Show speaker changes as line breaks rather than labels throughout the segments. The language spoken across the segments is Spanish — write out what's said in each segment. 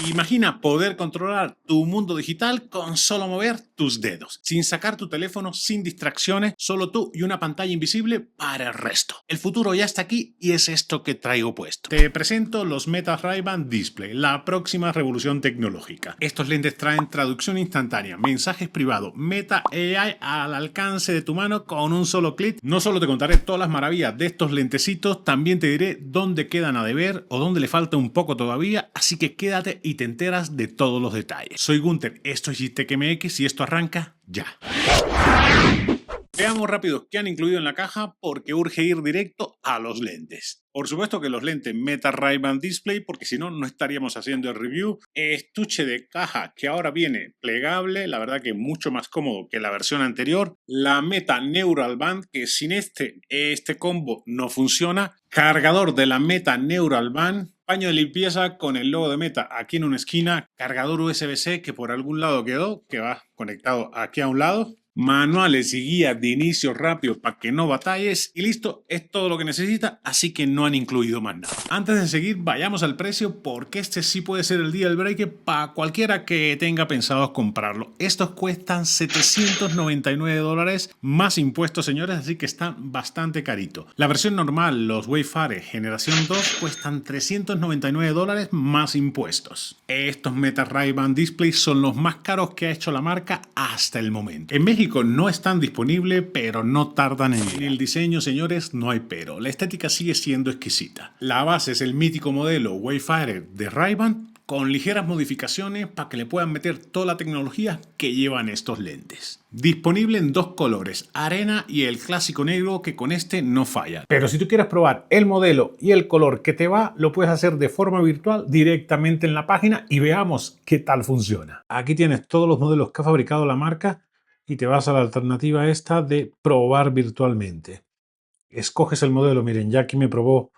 Imagina poder controlar tu mundo digital con solo mover tus dedos, sin sacar tu teléfono, sin distracciones, solo tú y una pantalla invisible para el resto. El futuro ya está aquí y es esto que traigo puesto. Te presento los Meta Ray-Ban Display, la próxima revolución tecnológica. Estos lentes traen traducción instantánea, mensajes privados, Meta AI al alcance de tu mano con un solo clic. No solo te contaré todas las maravillas de estos lentecitos, también te diré dónde quedan a deber o dónde le falta un poco todavía, así que quédate y te enteras de todos los detalles. Soy Gunter, esto es GTEC MX y esto arranca ya. Veamos rápido qué han incluido en la caja porque urge ir directo a los lentes. Por supuesto que los lentes Meta Ray-Ban Display, porque si no, no estaríamos haciendo el review. Estuche de caja que ahora viene plegable, la verdad que mucho más cómodo que la versión anterior. La Meta Neural Band, que sin este combo no funciona. Cargador de la Meta Neural Band. Paño de limpieza con el logo de Meta aquí en una esquina. Cargador USB-C que por algún lado quedó, que va conectado aquí a un lado. Manuales y guías de inicio rápido para que no batalles y listo, es todo lo que necesita, así que no han incluido más nada. Antes de seguir, vayamos al precio porque este sí puede ser el deal breaker para cualquiera que tenga pensado comprarlo. Estos cuestan $799 más impuestos, señores, así que están bastante caritos. La versión normal, los Wayfarer generación 2, cuestan $399 más impuestos. Estos Meta Ray-Ban Display son los más caros que ha hecho la marca hasta el momento. En México no están disponibles, pero no tardan en llegar. En el diseño, señores, no hay pero. La estética sigue siendo exquisita. La base es el mítico modelo Wayfarer de Ray-Ban con ligeras modificaciones para que le puedan meter toda la tecnología que llevan estos lentes. Disponible en dos colores, arena y el clásico negro, que con este no falla. Pero si tú quieres probar el modelo y el color que te va, lo puedes hacer de forma virtual directamente en la página y veamos qué tal funciona. Aquí tienes todos los modelos que ha fabricado la marca y te vas a la alternativa esta de probar virtualmente. Escoges el modelo, miren, ya aquí me probó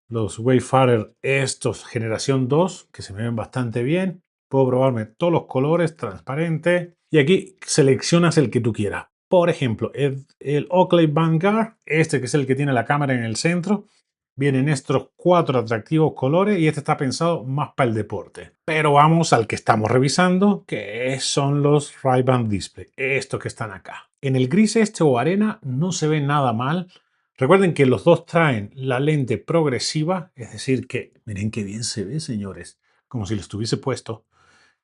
los Wayfarer estos generación 2, que se me ven bastante bien. Puedo probarme todos los colores, transparente. Y aquí seleccionas el que tú quieras. Por ejemplo, el Oakley Vanguard, este que es el que tiene la cámara en el centro. Vienen estos 4 atractivos colores y este está pensado más para el deporte. Pero vamos al que estamos revisando, que son los Ray-Ban Display, estos que están acá. En el gris este o arena no se ve nada mal. Recuerden que los dos traen la lente progresiva, es decir que, miren qué bien se ve, señores, como si lo estuviese puesto.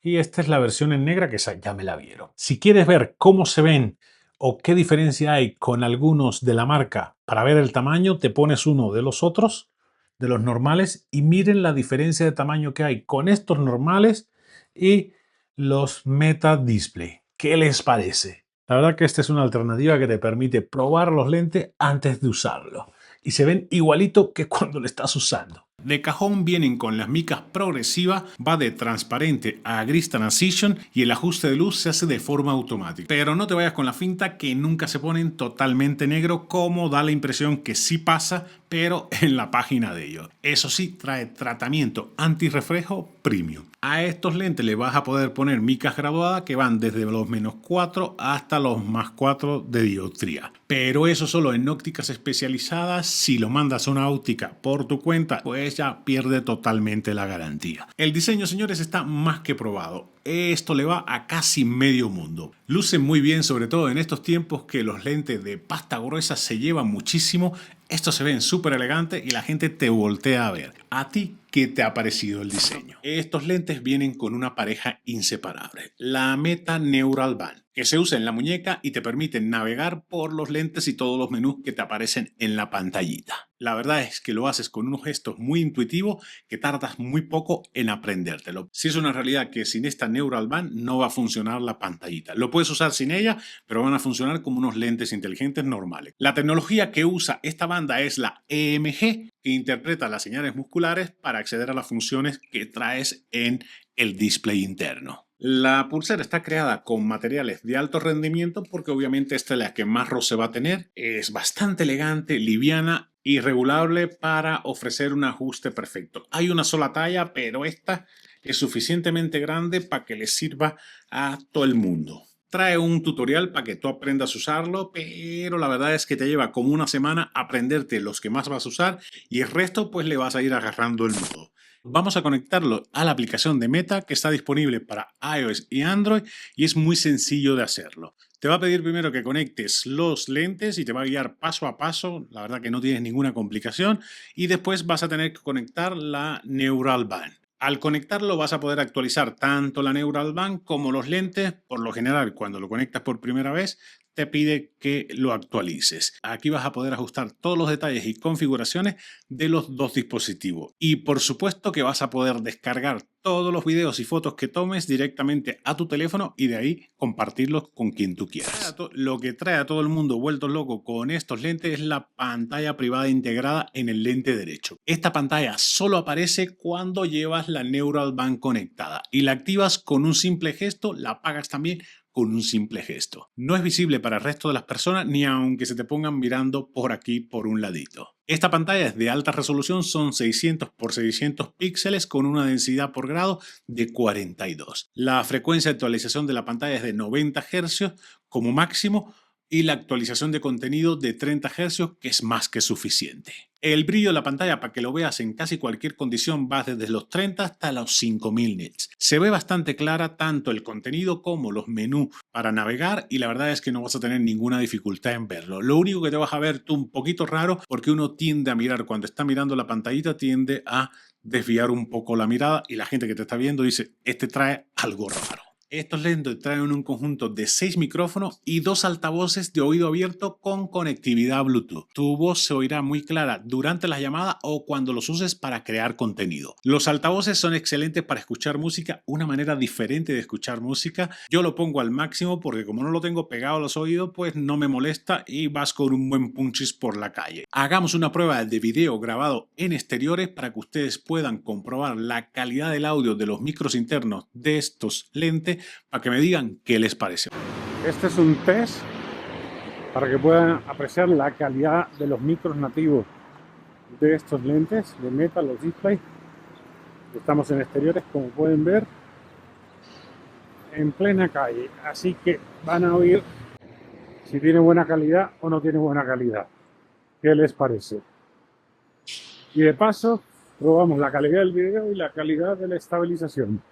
Y esta es la versión en negra, que esa ya me la vieron. Si quieres ver cómo se ven o qué diferencia hay con algunos de la marca para ver el tamaño, te pones uno de los otros, de los normales, y miren la diferencia de tamaño que hay con estos normales y los Meta Display. ¿Qué les parece? La verdad que esta es una alternativa que te permite probar los lentes antes de usarlo. Y se ven igualito que cuando lo estás usando. De cajón vienen con las micas progresivas, va de transparente a gris transition y el ajuste de luz se hace de forma automática. Pero no te vayas con la finta que nunca se ponen totalmente negro, como da la impresión que sí pasa, pero en la página de ellos. Eso sí, trae tratamiento antirreflejo premium. A estos lentes le vas a poder poner micas graduadas que van desde los -4 hasta los +4 de dioptría. Pero eso solo en ópticas especializadas. Si lo mandas a una óptica por tu cuenta, pues ya pierde totalmente la garantía. El diseño, señores, está más que probado. Esto le va a casi medio mundo. Lucen muy bien, sobre todo en estos tiempos que los lentes de pasta gruesa se llevan muchísimo. Estos se ven súper elegantes y la gente te voltea a ver. ¿A ti qué te ha parecido el diseño? Estos lentes vienen con una pareja inseparable, la Meta Neural Band, que se usa en la muñeca y te permite navegar por los lentes y todos los menús que te aparecen en la pantallita. La verdad es que lo haces con unos gestos muy intuitivos que tardas muy poco en aprendértelo. Si es una realidad que sin esta Neural Band no va a funcionar la pantallita. Lo puedes usar sin ella, pero van a funcionar como unos lentes inteligentes normales. La tecnología que usa esta banda es la EMG, que interpreta las señales musculares para acceder a las funciones que traes en el display interno. La pulsera está creada con materiales de alto rendimiento porque obviamente esta es la que más roce va a tener. Es bastante elegante, liviana y regulable para ofrecer un ajuste perfecto. Hay una sola talla, pero esta es suficientemente grande para que le sirva a todo el mundo. Trae un tutorial para que tú aprendas a usarlo, pero la verdad es que te lleva como una semana aprenderte los que más vas a usar y el resto pues le vas a ir agarrando el modo. Vamos a conectarlo a la aplicación de Meta que está disponible para iOS y Android y es muy sencillo de hacerlo. Te va a pedir primero que conectes los lentes y te va a guiar paso a paso, la verdad que no tienes ninguna complicación, y después vas a tener que conectar la Neural Band. Al conectarlo vas a poder actualizar tanto la Neural Band como los lentes. Por lo general, cuando lo conectas por primera vez, te pide que lo actualices. Aquí vas a poder ajustar todos los detalles y configuraciones de los dos dispositivos. Y por supuesto que vas a poder descargar todos los videos y fotos que tomes directamente a tu teléfono y de ahí compartirlos con quien tú quieras. Lo que trae a todo el mundo vuelto loco con estos lentes es la pantalla privada integrada en el lente derecho. Esta pantalla solo aparece cuando llevas la Neural Band conectada y la activas con un simple gesto, la apagas también con un simple gesto. No es visible para el resto de las personas ni aunque se te pongan mirando por aquí por un ladito. Esta pantalla es de alta resolución, son 600 x 600 píxeles con una densidad por grado de 42. La frecuencia de actualización de la pantalla es de 90 Hz como máximo y la actualización de contenido de 30 Hz, que es más que suficiente. El brillo de la pantalla, para que lo veas en casi cualquier condición, va desde los 30 hasta los 5000 nits. Se ve bastante clara tanto el contenido como los menús para navegar y la verdad es que no vas a tener ninguna dificultad en verlo. Lo único que te vas a ver tú un poquito raro porque uno tiende a mirar, cuando está mirando la pantallita tiende a desviar un poco la mirada y la gente que te está viendo dice, este trae algo raro. Estos lentes traen un conjunto de 6 micrófonos y 2 altavoces de oído abierto con conectividad Bluetooth. Tu voz se oirá muy clara durante las llamadas o cuando los uses para crear contenido. Los altavoces son excelentes para escuchar música, una manera diferente de escuchar música. Yo lo pongo al máximo porque como no lo tengo pegado a los oídos, pues no me molesta y vas con un buen punchis por la calle. Hagamos una prueba de video grabado en exteriores para que ustedes puedan comprobar la calidad del audio de los micros internos de estos lentes para que me digan qué les parece.
Este es un test para que puedan apreciar la calidad de los micros nativos de estos lentes de Meta, los displays. Estamos en exteriores, como pueden ver, en plena calle, así que van a oír si tiene buena calidad o no tiene buena calidad. ¿Qué les parece? Y de paso probamos la calidad del video y la calidad de la estabilización.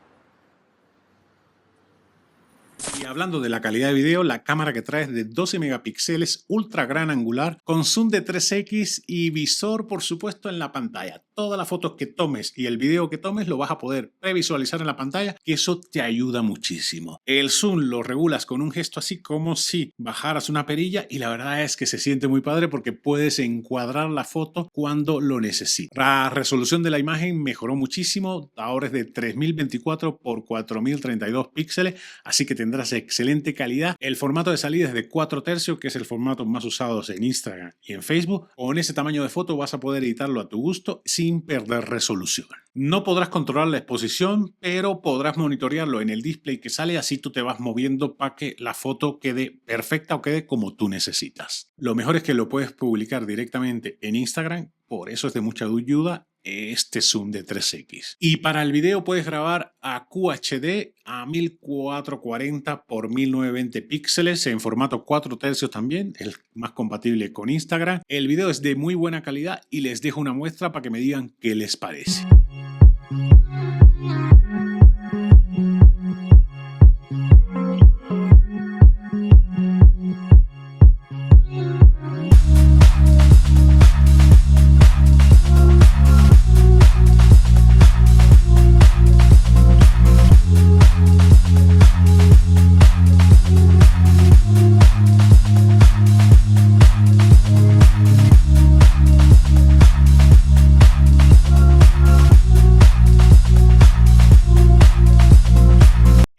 Y hablando de la calidad de video, la cámara que trae es de 12 megapíxeles, ultra gran angular, con zoom de 3x y visor, por supuesto, en la pantalla. Todas las fotos que tomes y el video que tomes lo vas a poder previsualizar en la pantalla, que eso te ayuda muchísimo. El zoom lo regulas con un gesto así como si bajaras una perilla y la verdad es que se siente muy padre porque puedes encuadrar la foto cuando lo necesites. La resolución de la imagen mejoró muchísimo, ahora es de 3024 x 4032 píxeles, así que tendrás excelente calidad. El formato de salida es de 4/3, que es el formato más usado en Instagram y en Facebook. Con ese tamaño de foto vas a poder editarlo a tu gusto sin perder resolución. No podrás controlar la exposición, pero podrás monitorearlo en el display que sale, así tú te vas moviendo para que la foto quede perfecta o quede como tú necesitas. Lo mejor es que lo puedes publicar directamente en Instagram, por eso es de mucha ayuda este zoom de 3x. Y para el video puedes grabar a QHD a 1440 x 1920 píxeles en formato 4/3 también, el más compatible con Instagram. El video es de muy buena calidad y les dejo una muestra para que me digan qué les parece.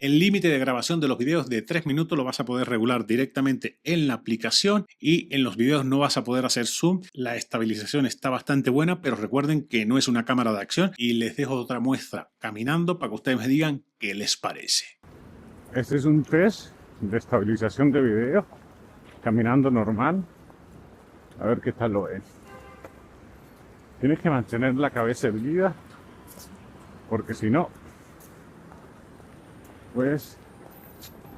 El límite de grabación de los videos de 3 minutos lo vas a poder regular directamente en la aplicación y en los videos no vas a poder hacer zoom. La estabilización está bastante buena, pero recuerden que no es una cámara de acción y les dejo otra muestra caminando para que ustedes me digan qué les parece.
Este es un test de estabilización de video, caminando normal. A ver qué tal lo es. Tienes que mantener la cabeza erguida, porque si no, pues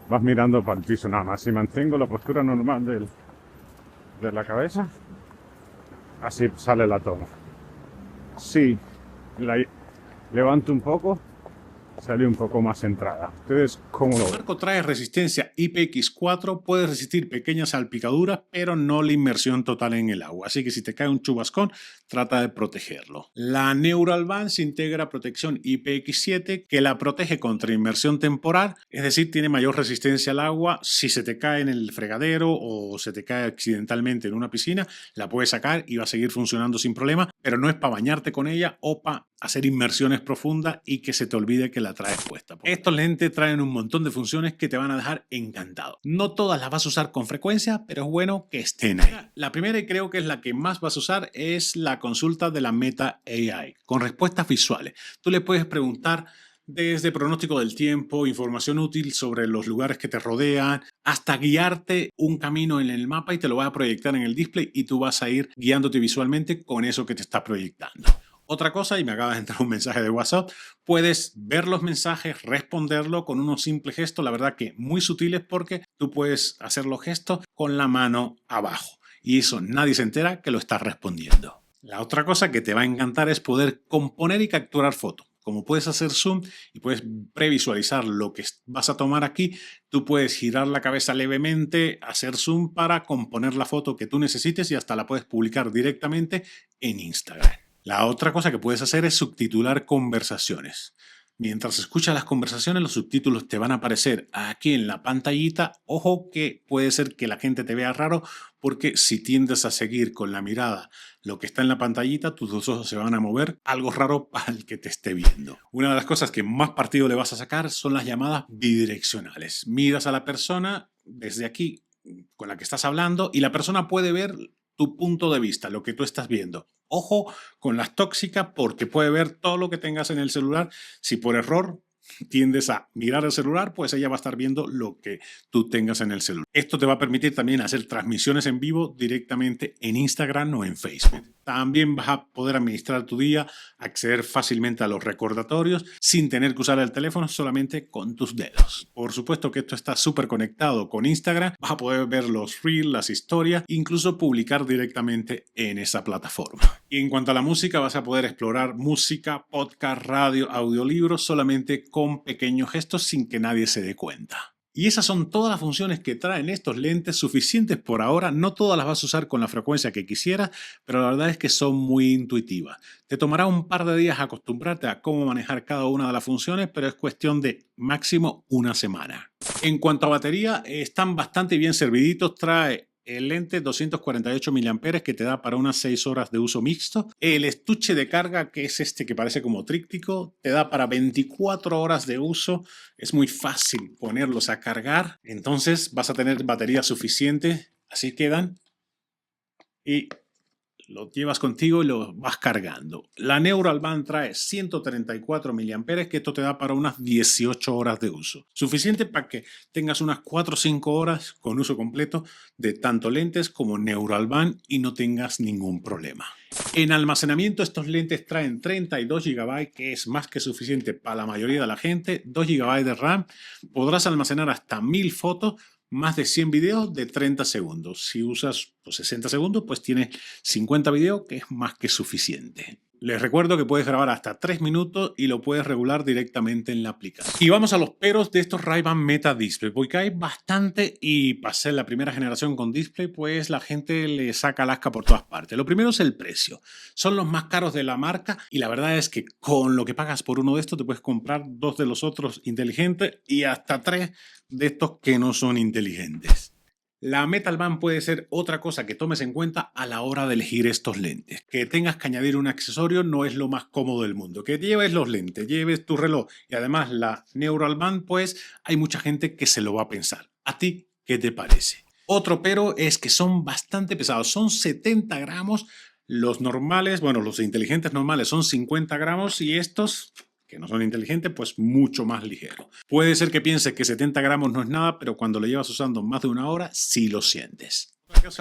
vas mirando para el piso nada más. Si mantengo la postura normal de la cabeza, así sale la toma. Si levanto un poco, sale un poco más centrada. Ustedes, ¿cómo lo
El
ven?
marco trae resistencia IPX4, puede resistir pequeñas salpicaduras, pero no la inmersión total en el agua. Así que si te cae un chubascón, trata de protegerlo. La Neural Band se integra protección IPX7 que la protege contra inmersión temporal, es decir, tiene mayor resistencia al agua. Si se te cae en el fregadero o se te cae accidentalmente en una piscina, la puedes sacar y va a seguir funcionando sin problema, pero no es para bañarte con ella o para hacer inmersiones profundas y que se te olvide que la traes puesta. Estos lentes traen un montón de funciones que te van a dejar encantado. No todas las vas a usar con frecuencia, pero es bueno que estén ahí. La primera, y creo que es la que más vas a usar, es la consulta de la Meta AI, con respuestas visuales. Tú le puedes preguntar desde pronóstico del tiempo, información útil sobre los lugares que te rodean, hasta guiarte un camino en el mapa y te lo va a proyectar en el display y tú vas a ir guiándote visualmente con eso que te está proyectando. Otra cosa, y me acaba de entrar un mensaje de WhatsApp, puedes ver los mensajes, responderlo con unos simples gestos, la verdad que muy sutiles porque tú puedes hacer los gestos con la mano abajo y eso nadie se entera que lo estás respondiendo. La otra cosa que te va a encantar es poder componer y capturar fotos. Como puedes hacer zoom y puedes previsualizar lo que vas a tomar aquí, tú puedes girar la cabeza levemente, hacer zoom para componer la foto que tú necesites y hasta la puedes publicar directamente en Instagram. La otra cosa que puedes hacer es subtitular conversaciones. Mientras escuchas las conversaciones, los subtítulos te van a aparecer aquí en la pantallita. Ojo que puede ser que la gente te vea raro porque si tiendes a seguir con la mirada lo que está en la pantallita, tus dos ojos se van a mover, algo raro para el que te esté viendo. Una de las cosas que más partido le vas a sacar son las llamadas bidireccionales. Miras a la persona desde aquí con la que estás hablando y la persona puede ver tu punto de vista, lo que tú estás viendo. Ojo con las tóxicas porque puede ver todo lo que tengas en el celular. Si por error tiendes a mirar el celular, pues ella va a estar viendo lo que tú tengas en el celular. Esto te va a permitir también hacer transmisiones en vivo directamente en Instagram o en Facebook. También vas a poder administrar tu día, acceder fácilmente a los recordatorios sin tener que usar el teléfono, solamente con tus dedos. Por supuesto que esto está súper conectado con Instagram. Vas a poder ver los reels, las historias, incluso publicar directamente en esa plataforma. Y en cuanto a la música, vas a poder explorar música, podcast, radio, audiolibros solamente con pequeños gestos sin que nadie se dé cuenta. Y esas son todas las funciones que traen estos lentes, suficientes por ahora. No todas las vas a usar con la frecuencia que quisieras, pero la verdad es que son muy intuitivas. Te tomará un par de días acostumbrarte a cómo manejar cada una de las funciones, pero es cuestión de máximo una semana. En cuanto a batería, están bastante bien serviditos. Trae el lente 248 mAh que te da para unas 6 horas de uso mixto. El estuche de carga, que es este que parece como tríptico, te da para 24 horas de uso. Es muy fácil ponerlos a cargar. Entonces vas a tener batería suficiente. Así quedan. Y lo llevas contigo y lo vas cargando. La Neural Band trae 134 mAh, que esto te da para unas 18 horas de uso. Suficiente para que tengas unas 4 o 5 horas con uso completo de tanto lentes como Neural Band y no tengas ningún problema. En almacenamiento, estos lentes traen 32 GB, que es más que suficiente para la mayoría de la gente. 2 GB de RAM. Podrás almacenar hasta 1000 fotos, más de 100 videos de 30 segundos. Si usas 60 segundos, pues tienes 50 videos, que es más que suficiente. Les recuerdo que puedes grabar hasta 3 minutos y lo puedes regular directamente en la aplicación. Y vamos a los peros de estos Ray-Ban Meta Display, porque hay bastante y para ser la primera generación con display, pues la gente le saca lasca por todas partes. Lo primero es el precio. Son los más caros de la marca y la verdad es que con lo que pagas por uno de estos te puedes comprar 2 de los otros inteligentes y hasta 3 de estos que no son inteligentes. La Metal Band puede ser otra cosa que tomes en cuenta a la hora de elegir estos lentes. Que tengas que añadir un accesorio no es lo más cómodo del mundo. Que lleves los lentes, lleves tu reloj y además la Neural Band, pues hay mucha gente que se lo va a pensar. ¿A ti qué te parece? Otro pero es que son bastante pesados. Son 70 gramos. Los normales, bueno, los inteligentes normales son 50 gramos y estos, que no son inteligentes, pues mucho más ligero. Puede ser que pienses que 70 gramos no es nada, pero cuando lo llevas usando más de una hora, sí lo sientes.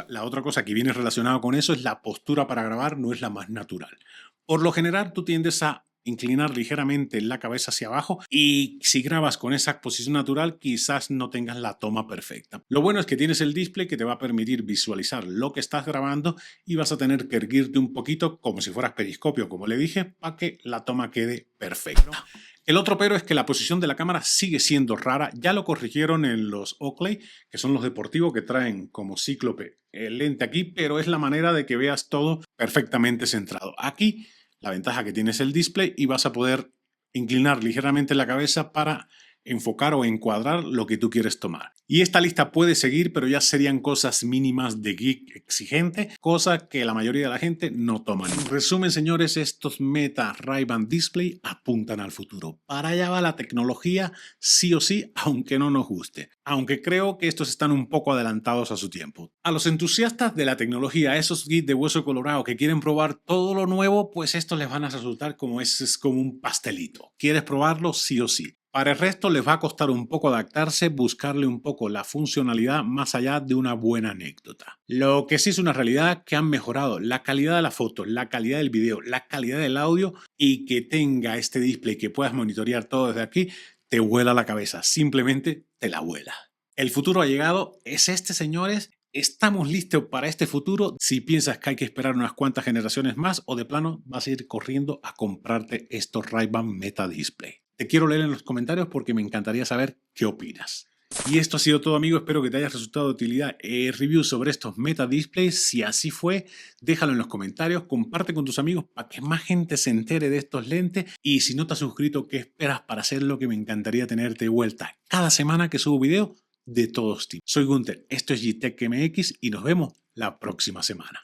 La otra cosa que viene relacionada con eso es la postura para grabar no es la más natural. Por lo general, tú tiendes a inclinar ligeramente la cabeza hacia abajo, y si grabas con esa posición natural quizás no tengas la toma perfecta. Lo bueno es que tienes el display que te va a permitir visualizar lo que estás grabando y vas a tener que erguirte un poquito como si fueras periscopio, como le dije, para que la toma quede perfecta. El otro pero es que la posición de la cámara sigue siendo rara. Ya lo corrigieron en los Oakley, que son los deportivos que traen como cíclope el lente aquí, pero es la manera de que veas todo perfectamente centrado. Aquí la ventaja que tienes el display y vas a poder inclinar ligeramente la cabeza para enfocar o encuadrar lo que tú quieres tomar. Y esta lista puede seguir, pero ya serían cosas mínimas de geek exigente, cosa que la mayoría de la gente no toma. En resumen, señores, estos Meta Ray-Ban Display apuntan al futuro. Para allá va la tecnología, sí o sí, aunque no nos guste. Aunque creo que estos están un poco adelantados a su tiempo. A los entusiastas de la tecnología, a esos geeks de hueso colorado que quieren probar todo lo nuevo, pues estos les van a resultar como es como un pastelito. ¿Quieres probarlo? Sí o sí. Para el resto les va a costar un poco adaptarse, buscarle un poco la funcionalidad más allá de una buena anécdota. Lo que sí es una realidad que han mejorado la calidad de la foto, la calidad del video, la calidad del audio, y que tenga este display que puedas monitorear todo desde aquí, te vuela la cabeza, simplemente te la vuela. El futuro ha llegado, es este, señores. ¿Estamos listos para este futuro? Si piensas que hay que esperar unas cuantas generaciones más o de plano vas a ir corriendo a comprarte estos Ray-Ban Meta Display. Te quiero leer en los comentarios porque me encantaría saber qué opinas. Y esto ha sido todo, amigo. Espero que te haya resultado de utilidad el review sobre estos Meta Displays. Si así fue, déjalo en los comentarios, comparte con tus amigos para que más gente se entere de estos lentes. Y si no te has suscrito, ¿qué esperas para hacerlo? Que me encantaría tenerte de vuelta cada semana que subo video de todos tipos. Soy Gunther, esto es GTech MX y nos vemos la próxima semana.